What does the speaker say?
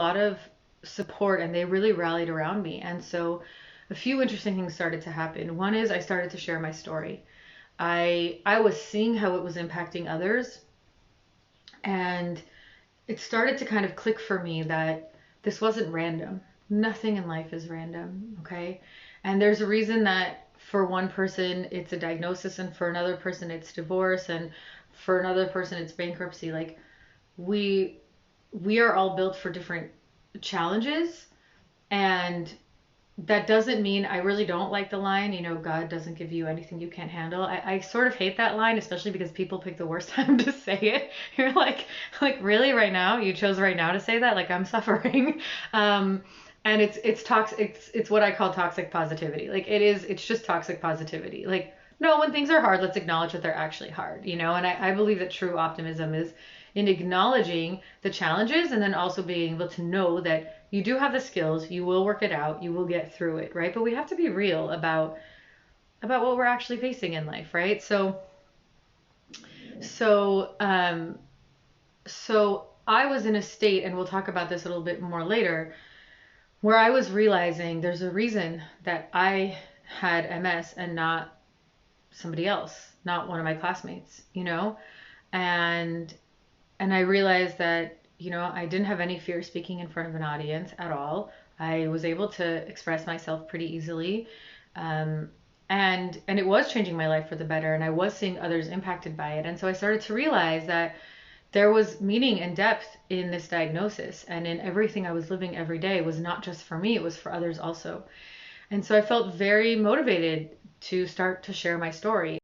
lot of support and they really rallied around me. And so a few interesting things started to happen. One is I started to share my story. I was seeing how it was impacting others, and it started to kind of click for me that this wasn't random. Nothing in life is random, okay? And there's a reason that for one person it's a diagnosis, and for another person it's divorce, and for another person it's bankruptcy. Like we we are all built for different challenges, and that doesn't mean, I really don't like the line, God doesn't give you anything you can't handle. I sort of hate that line, especially because people pick the worst time to say it. You're like really right now? You chose right now to say that? Like I'm suffering. And it's toxic. It's what I call toxic positivity. Like it's just toxic positivity. Like, no, when things are hard, let's acknowledge that they're actually hard, And I believe that true optimism is in acknowledging the challenges and then also being able to know that you do have the skills, you will work it out, you will get through it, right? But we have to be real about what we're actually facing in life, right? So so I was in a state, and we'll talk about this a little bit more later, where I was realizing there's a reason that I had MS and not somebody else, not one of my classmates. And I realized that, I didn't have any fear speaking in front of an audience at all. I was able to express myself pretty easily. And it was changing my life for the better, and I was seeing others impacted by it. And so I started to realize that there was meaning and depth in this diagnosis, and in everything I was living every day. It was not just for me, it was for others also. And so I felt very motivated to start to share my story.